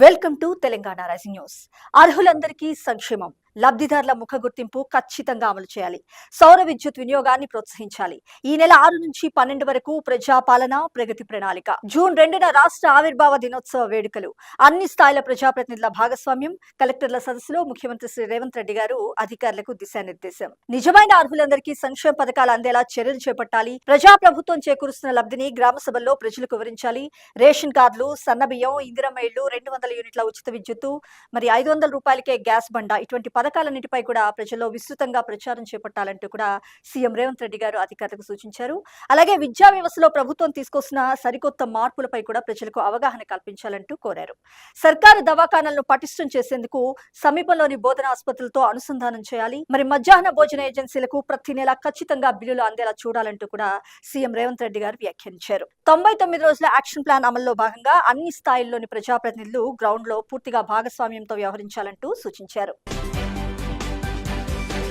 Welcome to Telangana rising news. అర్హులందరికీ సంక్షేమం, లబ్ధిదారుల ముఖ గుర్తింపు ఖచ్చితంగా అమలు చేయాలి. సౌర విద్యుత్ వినియోగాన్ని ప్రోత్సహించాలి. ఈ నెల 6 నుంచి 12 వరకు ప్రజాపాలన ప్రగతి ప్రణాళిక. జూన్ 2న రాష్ట్ర ఆవిర్భావ దినోత్సవ వేడుకలు. అన్ని స్థాయిల ప్రజాప్రతినిధుల భాగస్వామ్యం. కలెక్టర్ల సదస్సులో ముఖ్యమంత్రి శ్రీ రేవంత్ రెడ్డి గారు అధికారులకు దిశానిర్దేశం. నిజమైన అర్హులందరికీ సంక్షేమ పథకాలు అందేలా చర్యలు చేపట్టాలి. ప్రజాప్రభుత్వం చేకూరుస్తున్న లబ్ధిని గ్రామ సభల్లో ప్రజలకు వివరించాలి. రేషన్ కార్డులు, సన్నబియ్యం, ఇందిరమ్మ ఇళ్లు, 200 యూనిట్ల ఉచిత విద్యుత్తు, 500 రూపాయలకే గ్యాస్ బండ, ఇటువంటి పథకాలన్నిటిపై కూడా ప్రజల్లో విస్తృతంగా ప్రచారం చేపట్టాలంటూ కూడా సీఎం రేవంత్ రెడ్డి గారు అధికారులకు సూచించారు. అలాగే విద్యా వ్యవస్థలో ప్రభుత్వం తీసుకొస్తున్న సరికొత్త మార్పులపై కూడా ప్రజలకు అవగాహన కల్పించాలంటూ కోరారు. సర్కారు దవాఖానాలను పటిష్టం చేసేందుకు సమీపంలోని బోధన ఆసుపత్రులతో అనుసంధానం చేయాలి. మధ్యాహ్న భోజన ఏజెన్సీలకు ప్రతి నెల ఖచ్చితంగా బిల్లులు అందేలా చూడాలంటూ కూడా సీఎం రేవంత్ రెడ్డి గారు వ్యాఖ్యానించారు. 99 రోజుల యాక్షన్ ప్లాన్ అమల్లో భాగంగా అన్ని స్థాయిల్లోని ప్రజాప్రతినిధులు గ్రౌండ్ లో పూర్తిగా భాగస్వామ్యంతో వ్యవహరించాలంటూ సూచించారు.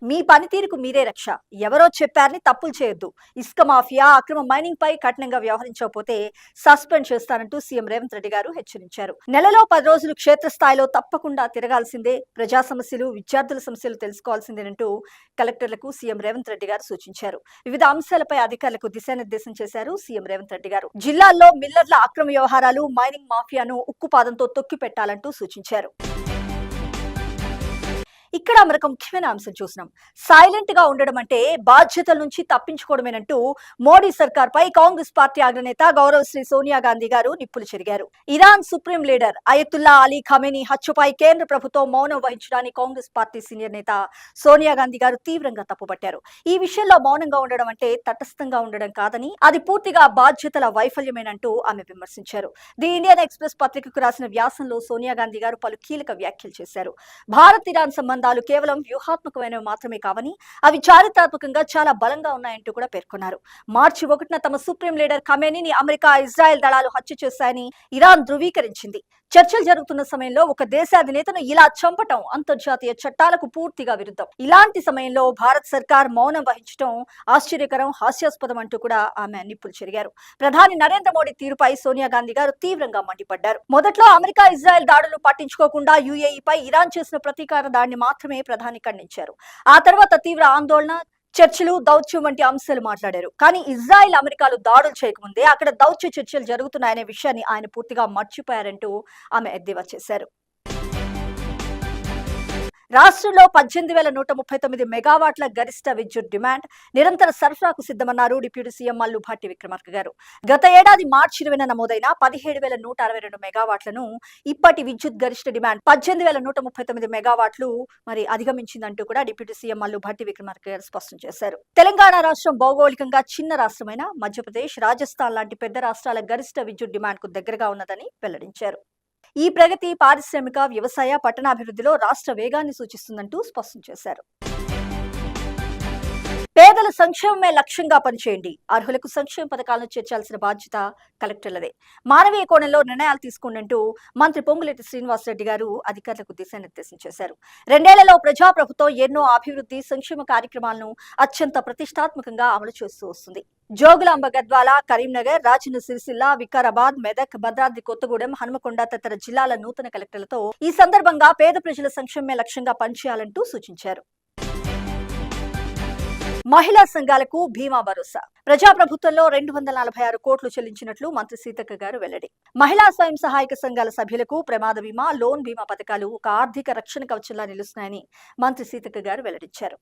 మీ పనితీరుకు మీరే రక్ష. ఎవరో చెప్పారని తప్పులు చేయొద్దు. ఇసుక మాఫియా, అక్రమ మైనింగ్ పై కఠినంగా వ్యవహరించకపోతే సస్పెండ్ చేస్తానంటూ సీఎం రేవంత్ రెడ్డి గారు హెచ్చరించారు. నెలలో 10 రోజులు క్షేత్రస్థాయిలో తప్పకుండా తిరగాల్సిందే. ప్రజా సమస్యలు, విద్యార్థుల సమస్యలు తెలుసుకోవాల్సిందేనంటూ కలెక్టర్లకు సీఎం రేవంత్ రెడ్డి గారు సూచించారు. వివిధ అంశాలపై అధికారులకు దిశానిర్దేశం చేశారు సీఎం రేవంత్ రెడ్డి గారు. జిల్లాల్లో మిల్లర్ల అక్రమ వ్యవహారాలు, మైనింగ్ మాఫియాను ఉక్కుపాదంతో తొక్కి పెట్టాలంటూ సూచించారు. ఇక్కడ మరొక ముఖ్యమైన అంశం చూసినాం. సైలెంట్ గా ఉండడం అంటే బాధ్యతల నుంచి తప్పించుకోవడమేనంటూ మోడీ సర్కార్ పై కాంగ్రెస్ పార్టీ అగ్రనేత గౌరవశ్రీ సోనియా గాంధీ గారు నిప్పులు చెరిగారు. Iran supreme leader Ayatollah Ali Khamenei హత్యపై కేంద్ర ప్రభుత్వం మౌనం వహించడాన్ని కాంగ్రెస్ పార్టీ సీనియర్ నేత సోనియా గాంధీ గారు తీవ్రంగా తప్పుపట్టారు. ఈ విషయంలో మౌనంగా ఉండడం అంటే తటస్థంగా ఉండడం కాదని, అది పూర్తిగా బాధ్యతల వైఫల్యమేనంటూ ఆమె విమర్శించారు. ది ఇండియన్ ఎక్స్ప్రెస్ పత్రికకు రాసిన వ్యాసంలో సోనియా గాంధీ గారు పలు కీలక వ్యాఖ్యలు చేశారు. భారత్ ఇరాన్ సంబంధాలు కేవలం వ్యూహాత్మకమైనవి మాత్రమే కావని, అవి చారిత్రాత్మకంగా చాలా బలంగా ఉన్నాయంటూ కూడా పేర్కొన్నారు. మార్చి 1న తమ సుప్రీం లీడర్ ఖమేనీని అమెరికా, ఇజ్రాయెల్ దళాలు హత్య చేశాయని ఇరాన్ ధృవీకరించింది. చర్చలు జరుగుతున్న సమయంలో ఒక దేశ అధినేతను ఇలా చంపటం అంతర్జాతీయ చట్టాలకు పూర్తిగా విరుద్ధం. ఇలాంటి సమయంలో భారత్ సర్కార్ మౌనం వహించడం ఆశ్చర్యకరం, హాస్యాస్పదం అంటూ కూడా ఆమె నిప్పులు చెరిగారు. ప్రధాని నరేంద్ర మోడీ తీరుపై సోనియా గాంధీ గారు తీవ్రంగా మండిపడ్డారు. మొదట్లో అమెరికా, ఇజ్రాయెల్ దాడులు పట్టించుకోకుండా యుఏఈపై ఇరాన్ చేసిన ప్రతీకార దాడిని మాత్రమే ప్రధాని ఖండించారు. ఆ తర్వాత తీవ్ర ఆందోళన, చర్చలు, దౌత్యం వంటి అంశాలు మాట్లాడారు. కానీ ఇజ్రాయెల్, అమెరికాలు దాడులు చేయకముందే అక్కడ దౌత్య చర్చలు జరుగుతున్నాయనే విషయాన్ని ఆయన పూర్తిగా మర్చిపోయారంటూ ఆమె ఎద్దేవా చేశారు. రాష్ట్రంలో 18,139 మెగావాట్ల గరిష్ట విద్యుత్ డిమాండ్, నిరంతర సరఫరాకు సిద్ధమన్నారు డిప్యూటీ సీఎం మల్లు భట్టి విక్రమార్క గారు. గత ఏడాది మార్చి 20న నమోదైన 17,162 మెగావాట్లను ఇప్పటి విద్యుత్ గరిష్ట డిమాండ్ 18,139 మెగావాట్లు అధిగమించిందంటూ కూడా డిప్యూటీ సీఎం మల్లు భట్టి విక్రమార్క గారు స్పష్టం చేశారు. తెలంగాణ రాష్ట్రం భౌగోళికంగా చిన్న రాష్ట్రమైన మధ్యప్రదేశ్, రాజస్థాన్ లాంటి పెద్ద రాష్ట్రాల గరిష్ట విద్యుత్ డిమాండ్ కు దగ్గరగా ఉన్నదని వెల్లడించారు. ఈ ప్రగతి పారిశ్రామిక, వ్యవసాయ, పట్టణాభివృద్ధిలో రాష్ట్ర వేగాన్ని సూచిస్తుందంటూ స్పష్టం చేశారు. పేదల సంక్షేమమే లక్ష్యంగా పనిచేయండి. అర్హులకు సంక్షేమ పథకాలను చేర్చాల్సిన బాధ్యత కలెక్టర్లదే. మానవీయ కోణంలో నిర్ణయాలు తీసుకుంటూ మంత్రి పొంగులేటి శ్రీనివాసరెడ్డి గారు అధికారులకు దిశానిర్దేశం చేశారు. 2 ఏళ్లలో ప్రజాప్రభుత్వం ఎన్నో అభివృద్ధి, సంక్షేమ కార్యక్రమాలను అత్యంత ప్రతిష్టాత్మకంగా అమలు చేస్తూ వస్తుంది. జోగులాంబ, గద్వాల, కరీంనగర్, రాజన్న సిరిసిల్ల, వికారాబాద్, మెదక్, భద్రాద్రి కొత్తగూడెం, హనుమకొండ తదితర జిల్లాల నూతన కలెక్టర్లతో ఈ సందర్భంగా పేద ప్రజల సంక్షేమమే లక్ష్యంగా పనిచేయాలంటూ సూచించారు. మహిళా సంఘాలకు బీమా భరోసా. ప్రజాప్రభుత్వంలో 246 కోట్లు చెల్లించినట్లు మంత్రి సీతక్క గారు వెల్లడి. మహిళా స్వయం సహాయక సంఘాల సభ్యులకు ప్రమాద బీమా, లోన్ బీమా పథకాలు ఒక ఆర్థిక రక్షణ కవచంలా నిలుస్తున్నాయని మంత్రి సీతక్క గారు వెల్లడించారు.